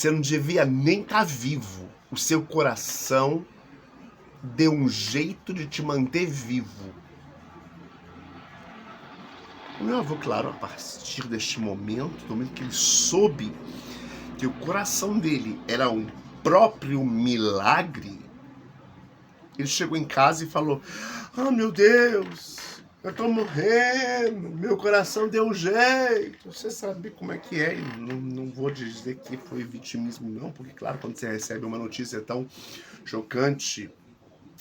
Você não devia nem estar vivo. O seu coração deu um jeito de te manter vivo. O meu avô, claro, a partir deste momento, do momento que ele soube que o coração dele era um próprio milagre, ele chegou em casa e falou: "Ah, meu Deus, eu tô morrendo, meu coração deu um jeito." Você sabe como é que é, e não vou dizer que foi vitimismo não, porque claro, quando você recebe uma notícia tão chocante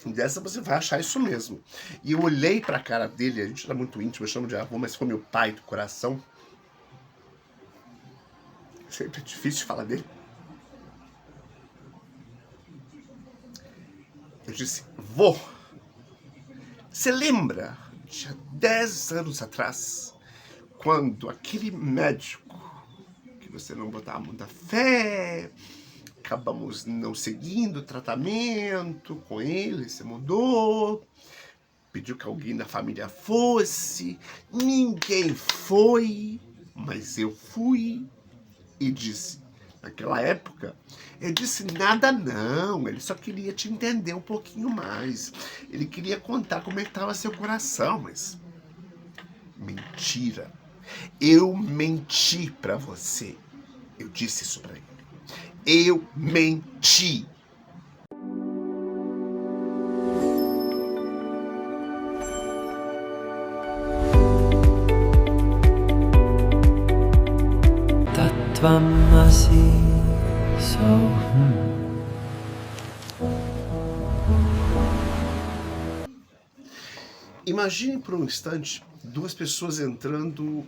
dessa, você vai achar isso mesmo. E eu olhei pra cara dele, a gente era muito íntimo, eu chamo de avô, mas foi meu pai do coração. Sempre é difícil falar dele. Eu disse: "Vô, você lembra de há 10 anos atrás, quando aquele médico que você não botava muita fé, acabamos não seguindo o tratamento com ele, você mudou, pediu que alguém da família fosse, ninguém foi, mas eu fui e disse." Naquela época, eu disse: "Nada não, ele só queria te entender um pouquinho mais. Ele queria contar como é que estava seu coração, mas..." Mentira. Eu menti pra você. Eu disse isso pra ele. Eu menti. Tatvamasi Soham. Imagine por um instante duas pessoas entrando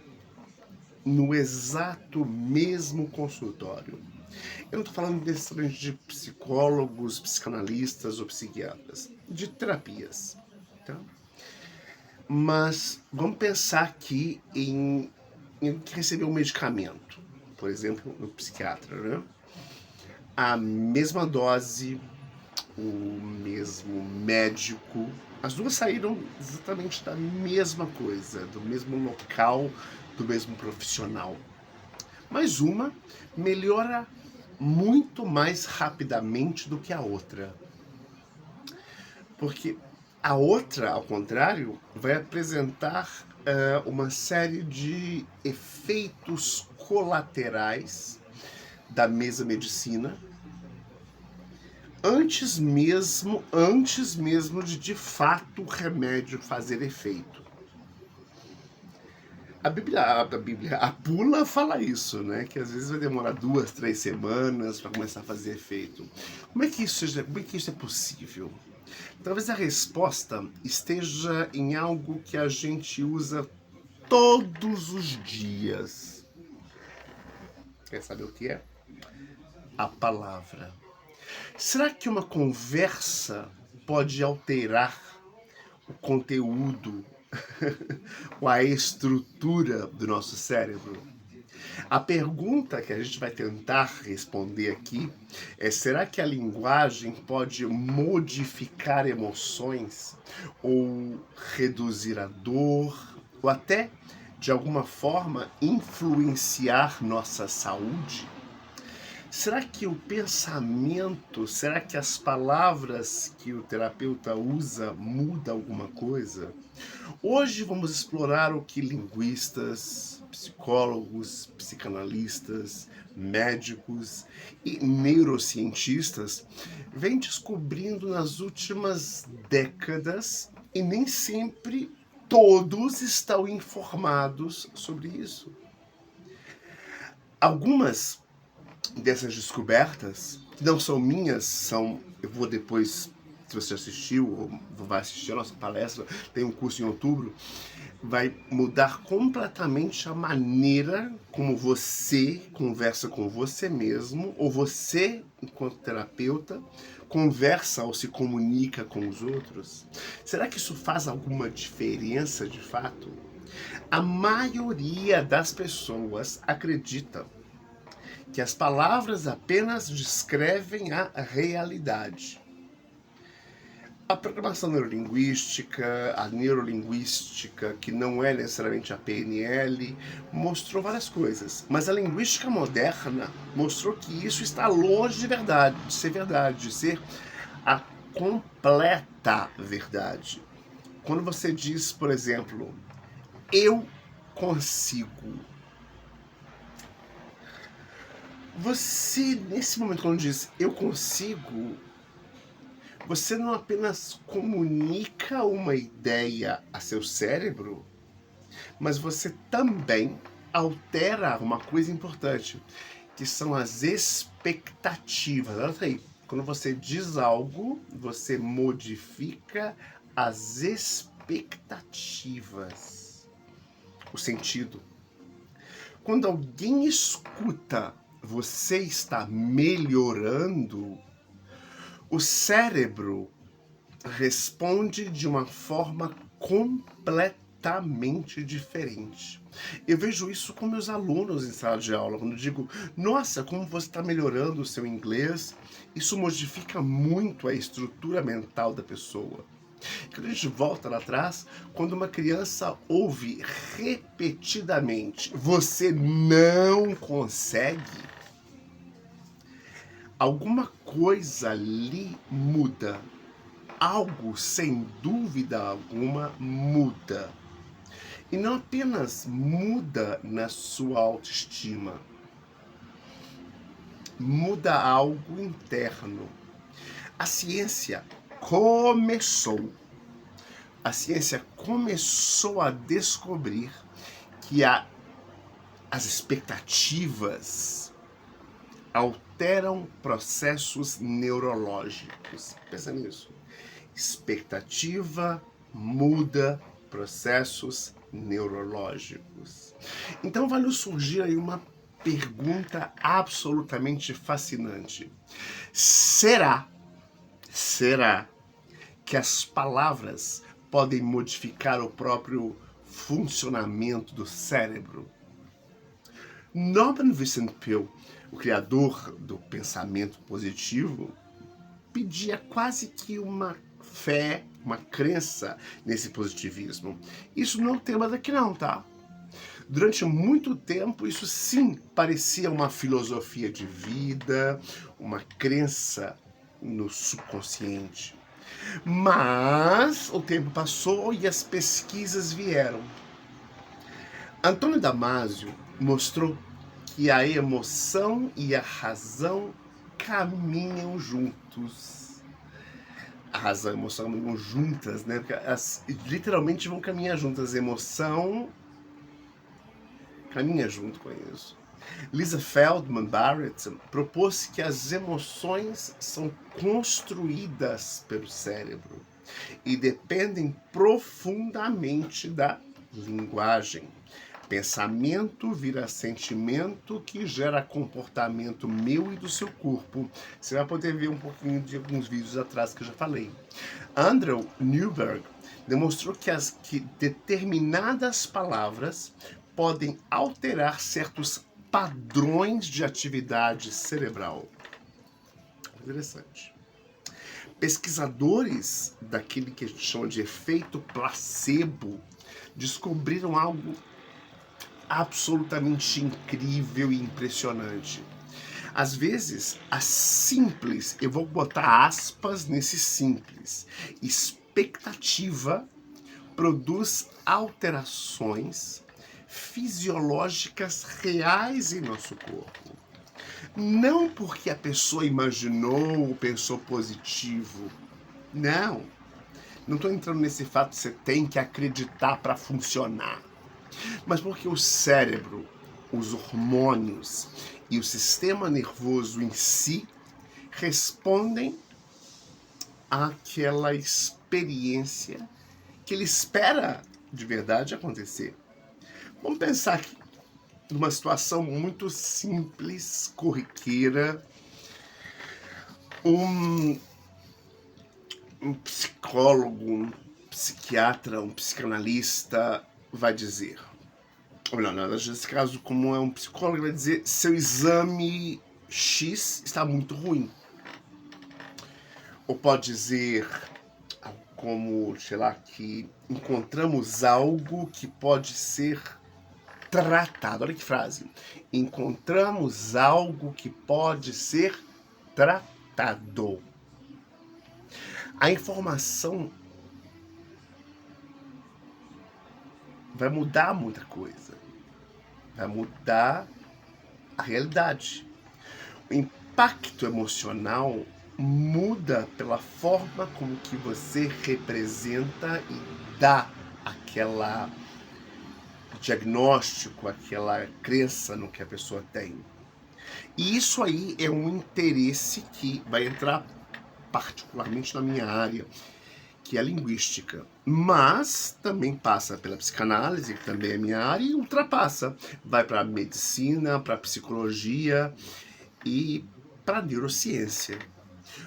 no exato mesmo consultório. Eu não estou falando necessariamente de psicólogos, psicanalistas ou psiquiatras, de terapias, tá? Mas vamos pensar aqui em que receber um medicamento, por exemplo, no psiquiatra, né? A mesma dose, o mesmo médico, as duas saíram exatamente da mesma coisa, do mesmo local, do mesmo profissional. Mas uma melhora muito mais rapidamente do que a outra. Porque a outra, ao contrário, vai apresentar uma série de efeitos colaterais da mesma medicina antes mesmo de fato o remédio fazer efeito. A bula fala isso, né? Que às vezes vai demorar 2, 3 semanas para começar a fazer efeito. Como é que isso é possível? Talvez a resposta esteja em algo que a gente usa todos os dias. Quer saber o que é? A palavra. Será que uma conversa pode alterar o conteúdo ou a estrutura do nosso cérebro? A pergunta que a gente vai tentar responder aqui é: será que a linguagem pode modificar emoções ou reduzir a dor ou até, de alguma forma, influenciar nossa saúde? Será que o pensamento, será que as palavras que o terapeuta usa muda alguma coisa? Hoje vamos explorar o que linguistas, psicólogos, psicanalistas, médicos e neurocientistas vêm descobrindo nas últimas décadas, e nem sempre todos estão informados sobre isso. Algumas dessas descobertas, que não são minhas, eu vou depois, se você assistiu ou vai assistir a nossa palestra, tem um curso em outubro, vai mudar completamente a maneira como você conversa com você mesmo, ou você, enquanto terapeuta, conversa ou se comunica com os outros. Será que isso faz alguma diferença de fato? A maioria das pessoas acredita que as palavras apenas descrevem a realidade. A programação neurolinguística, a neurolinguística, que não é necessariamente a PNL, mostrou várias coisas. Mas a linguística moderna mostrou que isso está longe de ser verdade, de ser a completa verdade. Quando você diz, por exemplo, eu consigo, você, nesse momento, quando diz eu consigo, você não apenas comunica uma ideia a seu cérebro, mas você também altera uma coisa importante, que são as expectativas. Olha aí, quando você diz algo, você modifica as expectativas, o sentido. Quando alguém escuta, você está melhorando, o cérebro responde de uma forma completamente diferente. Eu vejo isso com meus alunos em sala de aula, quando eu digo, nossa, como você está melhorando o seu inglês, isso modifica muito a estrutura mental da pessoa. Quando a gente volta lá atrás, quando uma criança ouve repetidamente, você não consegue, alguma coisa ali muda. Algo, sem dúvida alguma, muda. E não apenas muda na sua autoestima, muda algo interno. A ciência começou a descobrir que as expectativas alteram processos neurológicos. Pensa nisso. Expectativa muda processos neurológicos. Então vai nos surgir aí uma pergunta absolutamente fascinante. Será que as palavras podem modificar o próprio funcionamento do cérebro? Norman Vincent Peale, o criador do pensamento positivo, pedia quase que uma fé, uma crença nesse positivismo. Isso não é o tema daqui não, tá? Durante muito tempo, isso sim parecia uma filosofia de vida, uma crença no subconsciente. Mas o tempo passou e as pesquisas vieram. Antônio Damasio mostrou que a emoção e a razão caminham juntos. A razão e a emoção caminham juntas, né? Porque literalmente vão caminhar juntas. A emoção caminha junto com isso. Lisa Feldman Barrett propôs que as emoções são construídas pelo cérebro e dependem profundamente da linguagem. Pensamento vira sentimento que gera comportamento meu e do seu corpo. Você vai poder ver um pouquinho de alguns vídeos atrás que eu já falei. Andrew Newberg demonstrou que determinadas palavras podem alterar certos padrões de atividade cerebral. Interessante. Pesquisadores daquele que a gente chama de efeito placebo descobriram algo absolutamente incrível e impressionante. Às vezes, a simples, eu vou botar aspas nesse simples, expectativa produz alterações fisiológicas reais em nosso corpo. Não porque a pessoa imaginou ou pensou positivo. Não. Não estou entrando nesse fato que você tem que acreditar para funcionar. Mas porque o cérebro, os hormônios e o sistema nervoso em si respondem àquela experiência que ele espera de verdade acontecer. Vamos pensar aqui numa situação muito simples, corriqueira. Um psicólogo, um psiquiatra, um psicanalista vai dizer, ou melhor, nesse caso, como é um psicólogo, vai dizer, seu exame X está muito ruim. Ou pode dizer, como, sei lá, que encontramos algo que pode ser tratado. Olha que frase. Encontramos algo que pode ser tratado. A informação vai mudar muita coisa. Vai mudar a realidade. O impacto emocional muda pela forma como que você representa e dá aquela diagnóstico, aquela crença no que a pessoa tem. E isso aí é um interesse que vai entrar particularmente na minha área, que é a linguística. Mas também passa pela psicanálise, que também é minha área, e ultrapassa. Vai para a medicina, para a psicologia e para a neurociência.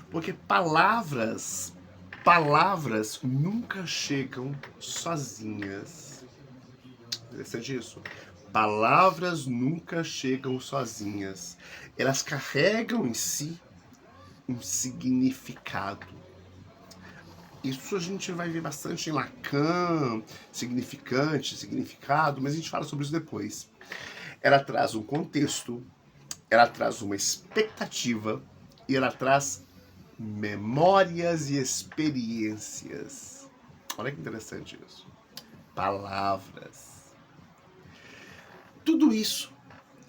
Porque palavras nunca chegam sozinhas. Interessante isso. Palavras nunca chegam sozinhas. Elas carregam em si um significado. Isso a gente vai ver bastante em Lacan, significante, significado, mas a gente fala sobre isso depois. Ela traz um contexto, ela traz uma expectativa e ela traz memórias e experiências. Olha que interessante isso. Palavras. Tudo isso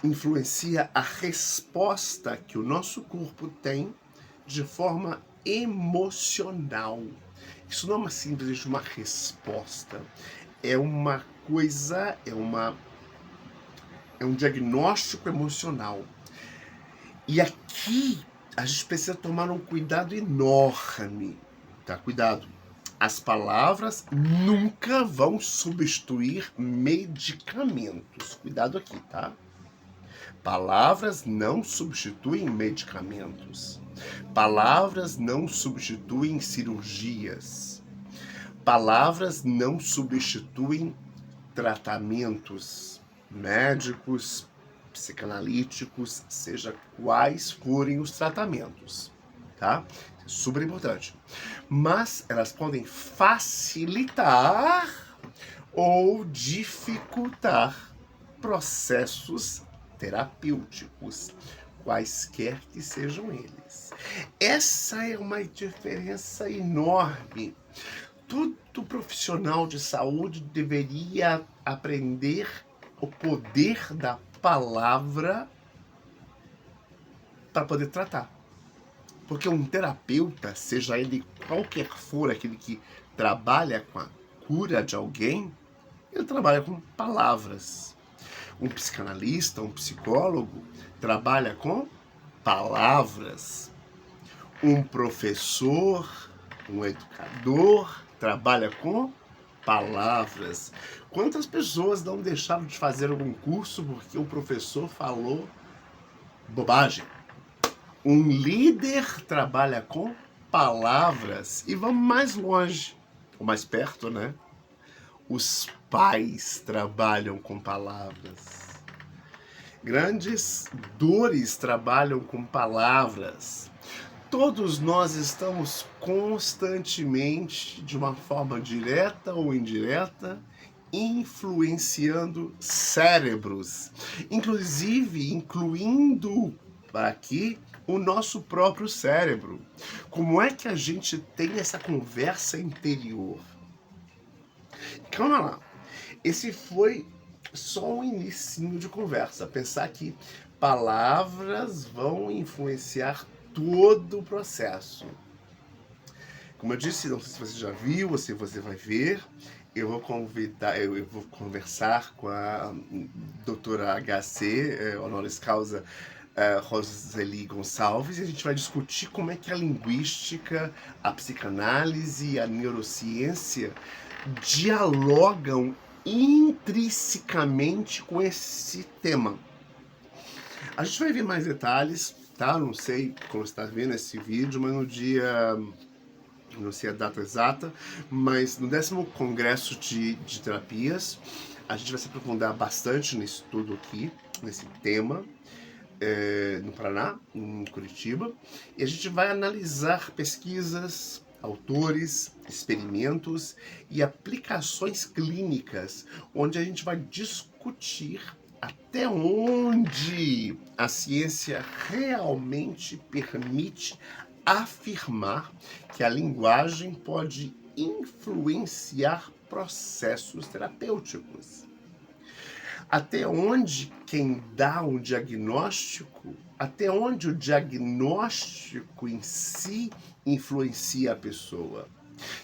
influencia a resposta que o nosso corpo tem de forma emocional. Isso não é uma simplesmente uma resposta. É uma coisa, é um diagnóstico emocional. E aqui a gente precisa tomar um cuidado enorme, tá? Cuidado. As palavras nunca vão substituir medicamentos. Cuidado aqui, tá? Palavras não substituem medicamentos. Palavras não substituem cirurgias. Palavras não substituem tratamentos médicos, psicanalíticos, seja quais forem os tratamentos, tá? Super importante. Mas elas podem facilitar ou dificultar processos terapêuticos, quaisquer que sejam eles. Essa é uma diferença enorme. Todo profissional de saúde deveria aprender o poder da palavra para poder tratar. Porque um terapeuta, seja ele qualquer for aquele que trabalha com a cura de alguém, ele trabalha com palavras. Um psicanalista, um psicólogo, trabalha com palavras. Um professor, um educador, trabalha com palavras. Quantas pessoas não deixaram de fazer algum curso porque o professor falou bobagem? Um líder trabalha com palavras. E vamos mais longe, ou mais perto, né? Os pais trabalham com palavras. Grandes dores trabalham com palavras. Todos nós estamos constantemente, de uma forma direta ou indireta, influenciando cérebros, inclusive incluindo aqui o nosso próprio cérebro. Como é que a gente tem essa conversa interior? Calma lá. Esse foi só um inicinho de conversa. Pensar que palavras vão influenciar todo o processo. Como eu disse, não sei se você já viu ou se você vai ver, eu vou conversar com a doutora HC, honoris causa, Roseli Gonçalves, e a gente vai discutir como é que a linguística, a psicanálise e a neurociência dialogam intrinsecamente com esse tema. A gente vai ver mais detalhes, tá? Não sei como você está vendo esse vídeo, mas no dia, não sei a data exata, mas no 10º Congresso de Terapias, a gente vai se aprofundar bastante nesse estudo aqui, nesse tema, no Paraná, em Curitiba, e a gente vai analisar pesquisas, autores, experimentos e aplicações clínicas, onde a gente vai discutir até onde a ciência realmente permite afirmar que a linguagem pode influenciar processos terapêuticos. Até onde quem dá um diagnóstico, até onde o diagnóstico em si influencia a pessoa.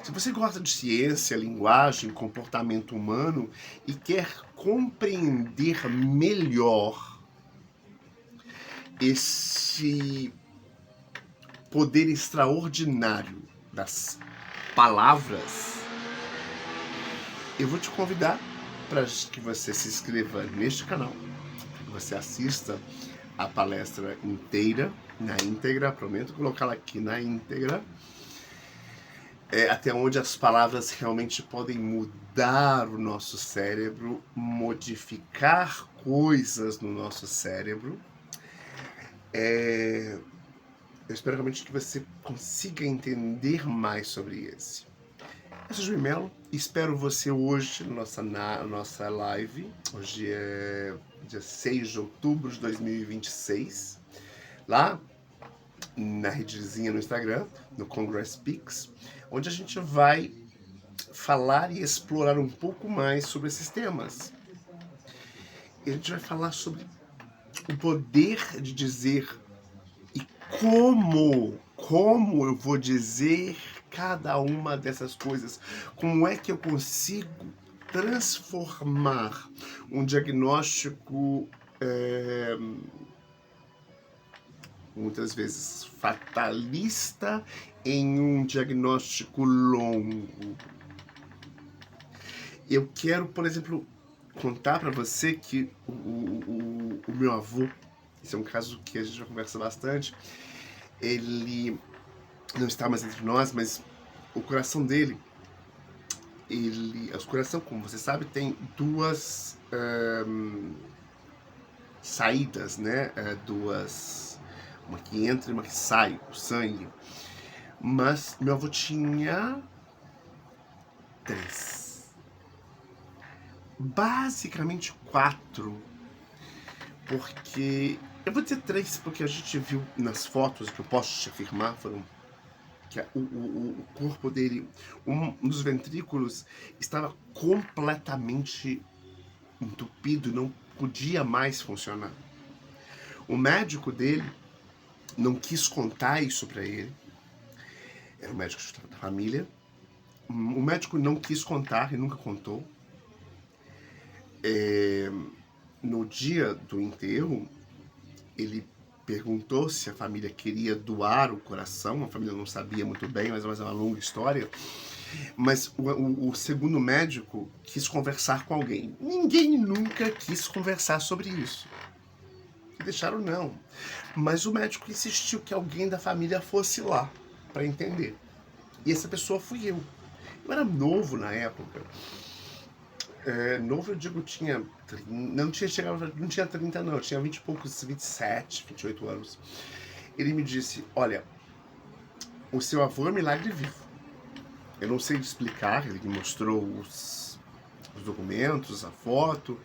Se você gosta de ciência, linguagem, comportamento humano e quer compreender melhor esse poder extraordinário das palavras, eu vou te convidar para que você se inscreva neste canal, que você assista a palestra inteira, na íntegra, prometo colocá-la aqui na íntegra, até onde as palavras realmente podem mudar o nosso cérebro, modificar coisas no nosso cérebro. Eu espero realmente que você consiga entender mais sobre esse. Eu sou Juí Melo, espero você hoje na nossa live. Hoje é dia 6 de outubro de 2026, lá na redezinha no Instagram, no Congress Peaks, onde a gente vai falar e explorar um pouco mais sobre esses temas. E a gente vai falar sobre o poder de dizer e como eu vou dizer cada uma dessas coisas. Como é que eu consigo transformar um diagnóstico muitas vezes fatalista em um diagnóstico longo. Eu quero, por exemplo, contar para você que o meu avô, esse é um caso que a gente já conversa bastante, ele não está mais entre nós, mas o coração dele, o coração, como você sabe, tem duas saídas, né? Uma que entra e uma que sai, o sangue. Mas meu avô tinha 3. Basicamente 4. Porque... eu vou dizer 3 porque a gente viu nas fotos, que eu posso te afirmar, foram que o corpo dele, um dos ventrículos estava completamente entupido, não podia mais funcionar. O médico dele não quis contar isso para ele. Era o médico da família. O médico não quis contar e nunca contou. No dia do enterro, ele perguntou se a família queria doar o coração. A família não sabia muito bem, mas é uma longa história. Mas o segundo médico quis conversar com alguém. Ninguém nunca quis conversar sobre isso. E deixaram não. Mas o médico insistiu que alguém da família fosse lá para entender. E essa pessoa fui eu. Eu era novo na época. Novo, eu digo, não tinha 30 não, eu tinha 20 e poucos, 27, 28 anos. Ele me disse, olha, o seu avô é um milagre vivo. Eu não sei explicar, ele me mostrou os documentos, a foto,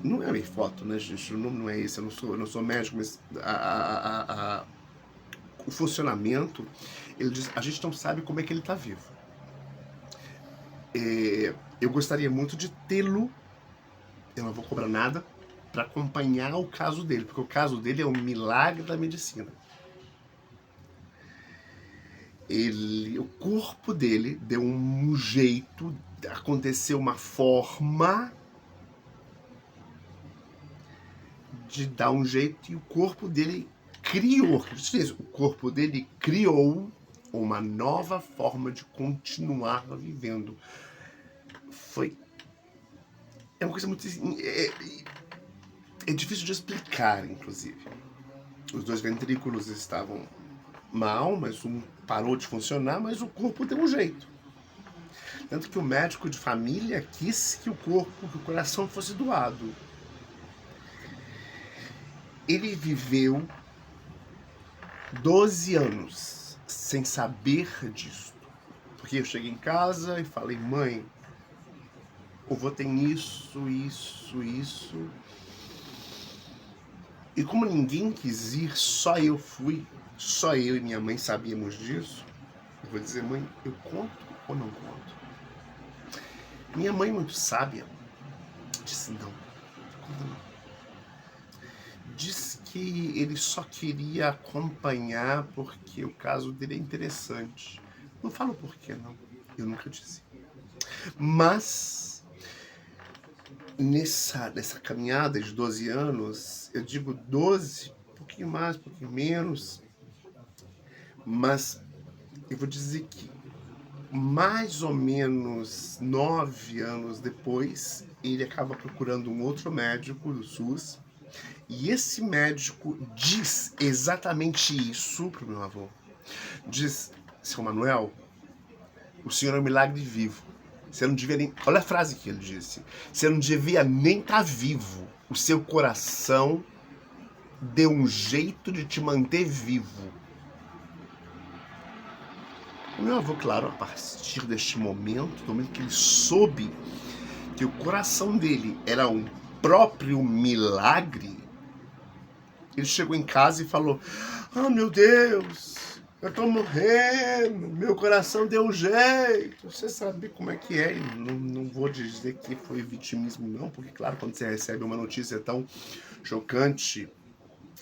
não é minha foto, né, gente, não é isso, eu não sou médico, mas o funcionamento, ele diz, a gente não sabe como é que ele está vivo. Eu gostaria muito de tê-lo, eu não vou cobrar nada, para acompanhar o caso dele, porque o caso dele é um milagre da medicina. O corpo dele deu um jeito, aconteceu uma forma de dar um jeito e o corpo dele criou uma nova forma de continuar vivendo. É uma coisa muito... é difícil de explicar, inclusive. Os 2 ventrículos estavam mal, mas um parou de funcionar, mas o corpo deu um jeito. Tanto que o médico de família quis que o coração fosse doado. Ele viveu 12 anos sem saber disso. Porque eu cheguei em casa e falei, mãe, o vô tem isso, isso, isso. E como ninguém quis ir, só eu fui, só eu e minha mãe sabíamos disso, eu vou dizer, mãe, eu conto ou não conto? Minha mãe, muito sábia, disse, não, conta não. Disse que ele só queria acompanhar porque o caso dele é interessante. Não falo por quê, não. Eu nunca disse. Mas, nessa caminhada de 12 anos, eu digo 12, um pouquinho mais, um pouquinho menos, mas eu vou dizer que mais ou menos 9 anos depois, ele acaba procurando um outro médico do SUS, e esse médico diz exatamente isso pro meu avô. Diz, seu Manuel, o senhor é um milagre vivo. Você não devia nem... Olha a frase que ele disse. Você não devia nem estar vivo. O seu coração deu um jeito de te manter vivo. O meu avô, claro, a partir deste momento, do momento que ele soube que o coração dele era um próprio milagre, ele chegou em casa e falou, ah, meu Deus, eu tô morrendo, meu coração deu um jeito. Você sabe como é que é, não vou dizer que foi vitimismo não, porque claro, quando você recebe uma notícia tão chocante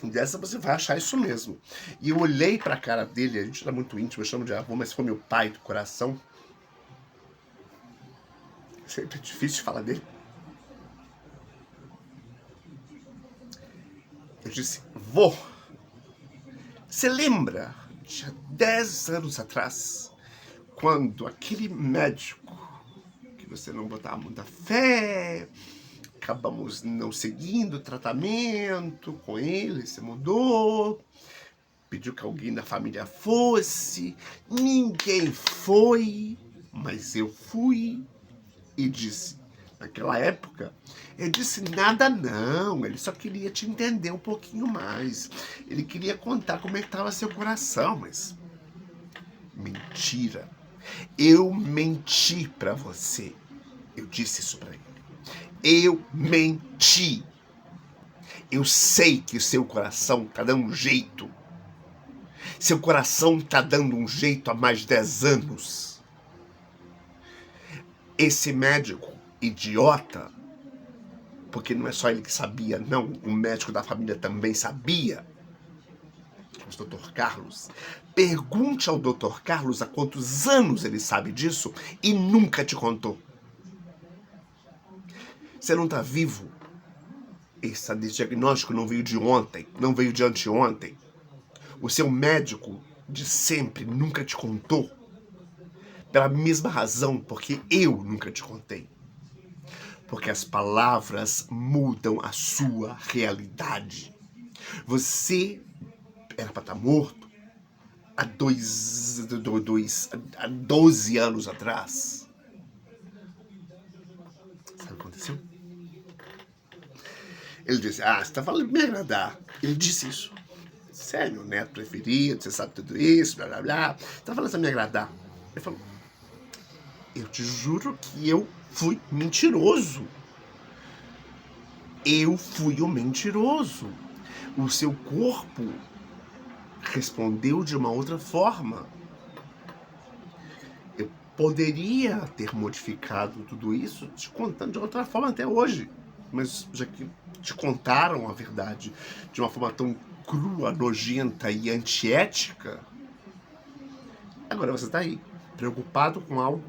dessa, você vai achar isso mesmo. E eu olhei pra cara dele, a gente era muito íntimo, eu chamo de avô, mas foi meu pai do coração. Sempre é difícil falar dele. Eu disse, vô, você lembra de 10 anos atrás, quando aquele médico que você não botava muita fé, acabamos não seguindo o tratamento com ele, você mudou, pediu que alguém da família fosse, ninguém foi, mas eu fui e disse, naquela época, eu disse nada não, ele só queria te entender um pouquinho mais, ele queria contar como é que estava seu coração, mas mentira, eu menti pra você, eu disse isso pra ele, eu menti, eu sei que o seu coração tá dando um jeito, seu coração tá dando um jeito há mais de 10 anos, esse médico idiota, porque não é só ele que sabia, não, o médico da família também sabia, o Dr. Carlos, pergunte ao Dr. Carlos há quantos anos ele sabe disso e nunca te contou. Você não tá vivo, esse diagnóstico não veio de ontem, não veio de anteontem, o seu médico de sempre nunca te contou, pela mesma razão porque eu nunca te contei. Porque as palavras mudam a sua realidade. Você era para estar morto há 12 anos atrás. Sabe o que aconteceu? Ele disse, você está falando de me agradar. Ele disse isso. Você é meu neto preferido, você sabe tudo isso, blá blá blá. Você está falando de me agradar. Ele falou, eu te juro que eu fui mentiroso. Eu fui o mentiroso. O seu corpo respondeu de uma outra forma. Eu poderia ter modificado tudo isso te contando de outra forma até hoje. Mas já que te contaram a verdade de uma forma tão crua, nojenta e antiética, agora você está aí, preocupado com algo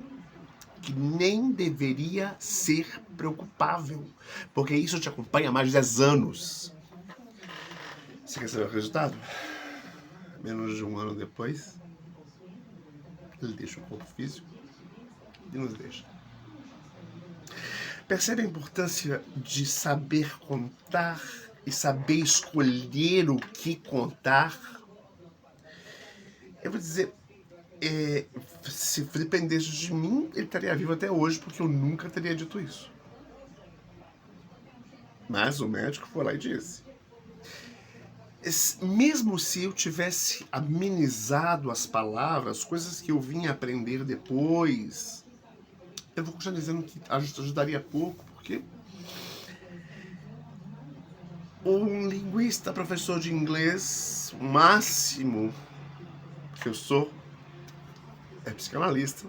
que nem deveria ser preocupável, porque isso te acompanha há mais de 10 anos. Você quer saber o resultado? Menos de 1 ano depois, ele deixa o corpo físico e nos deixa. Percebe a importância de saber contar e saber escolher o que contar? Eu vou dizer, se dependesse de mim, ele estaria vivo até hoje, porque eu nunca teria dito isso. Mas o médico foi lá e disse. Mesmo se eu tivesse amenizado as palavras, coisas que eu vim aprender depois, eu vou continuar dizendo que ajudaria pouco, porque um linguista, professor de inglês, o máximo que eu sou é psicanalista.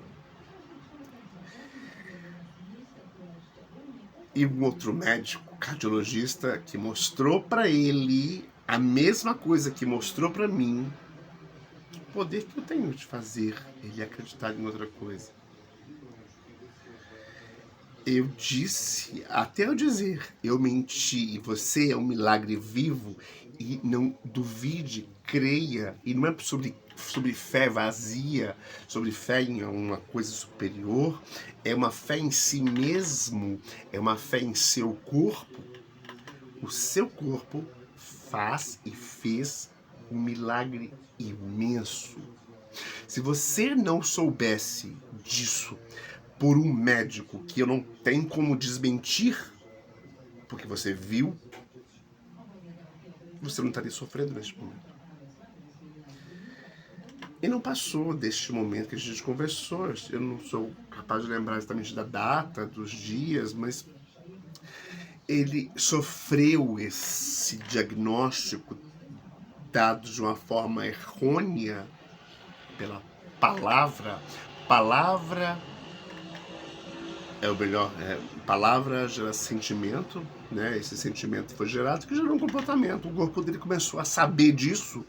E um outro médico, cardiologista, que mostrou para ele a mesma coisa que mostrou para mim, o poder que eu tenho de fazer ele acreditar em outra coisa. Eu disse, até eu dizer, eu menti e você é um milagre vivo, e não duvide, creia, e não é sobre fé vazia, sobre fé em uma coisa superior, é uma fé em si mesmo, é uma fé em seu corpo. O seu corpo faz e fez um milagre imenso. Se você não soubesse disso por um médico que eu não tenho como desmentir, porque você viu, você não estaria sofrendo neste momento. E não passou deste momento que a gente conversou. Eu não sou capaz de lembrar exatamente da data, dos dias, mas ele sofreu esse diagnóstico dado de uma forma errônea pela palavra. Palavra é o melhor. Palavra gera sentimento, né? Esse sentimento foi gerado que gerou um comportamento. O corpo dele começou a saber disso.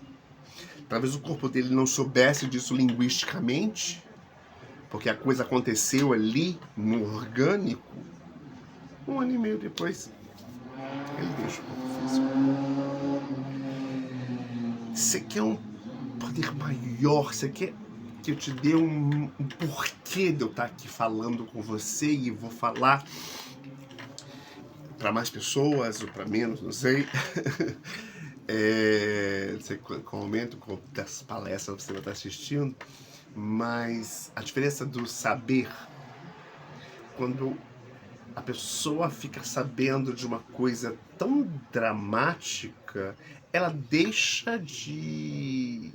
Talvez o corpo dele não soubesse disso linguisticamente, porque a coisa aconteceu ali, no orgânico. 1 ano e meio depois, ele deixa o corpo físico. Você quer um poder maior, você quer que eu te dê um porquê de eu estar aqui falando com você, e vou falar para mais pessoas ou para menos, não sei. Não sei qual momento, qual das palestras você vai estar assistindo, mas a diferença do saber, quando a pessoa fica sabendo de uma coisa tão dramática, ela deixa de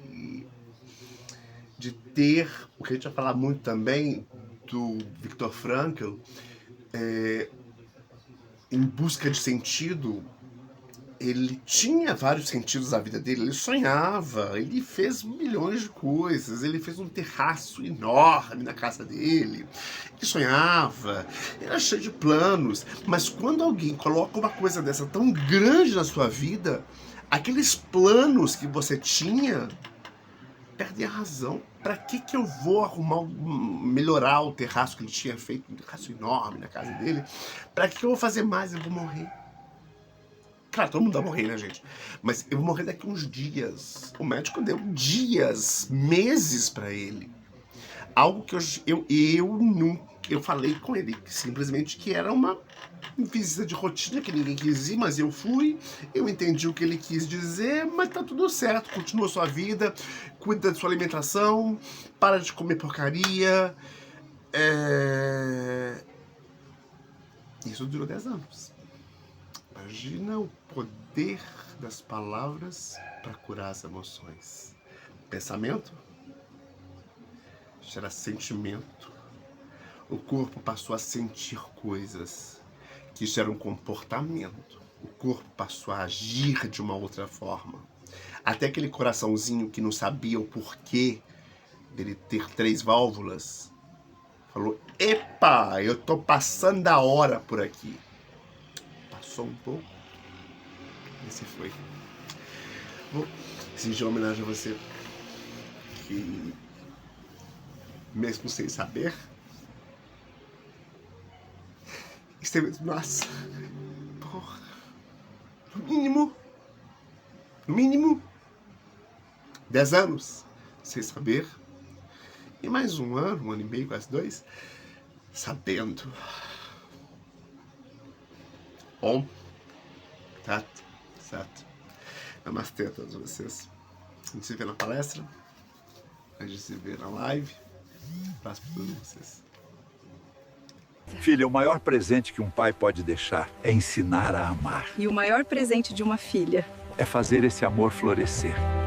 ter, o que a gente vai falar muito também do Viktor Frankl, em busca de sentido. Ele tinha vários sentidos na vida dele, ele sonhava, ele fez milhões de coisas, ele fez um terraço enorme na casa dele, ele sonhava, ele era cheio de planos, mas quando alguém coloca uma coisa dessa tão grande na sua vida, aqueles planos que você tinha perdem a razão. Para que eu vou melhorar o terraço que ele tinha feito, um terraço enorme na casa dele? Para que eu vou fazer mais? Eu vou morrer. Claro, todo mundo vai morrer, né, gente? Mas eu vou morrer daqui uns dias. O médico deu dias, meses pra ele. Algo que eu falei com ele, simplesmente que era uma visita de rotina, que ninguém quis ir, mas eu fui. Eu entendi o que ele quis dizer, mas tá tudo certo. Continua a sua vida, cuida da sua alimentação, para de comer porcaria. Isso durou 10 anos. Imagina o poder das palavras para curar as emoções. Pensamento gera sentimento. O corpo passou a sentir coisas que geram comportamento. O corpo passou a agir de uma outra forma. Até aquele coraçãozinho que não sabia o porquê dele ter 3 válvulas falou: epa, eu tô passando da hora por aqui. Passou um pouco e se foi. Vou exigir uma homenagem a você que, mesmo sem saber, esteve... Nossa, porra, no mínimo 10 anos sem saber, e mais 1 ano, 1 ano e meio, quase 2, sabendo. Om Tat Sat. Namastê a todos vocês. A gente se vê na palestra, a gente se vê na live. Um abraço para todos vocês. Filha, o maior presente que um pai pode deixar é ensinar a amar. E o maior presente de uma filha é fazer esse amor florescer.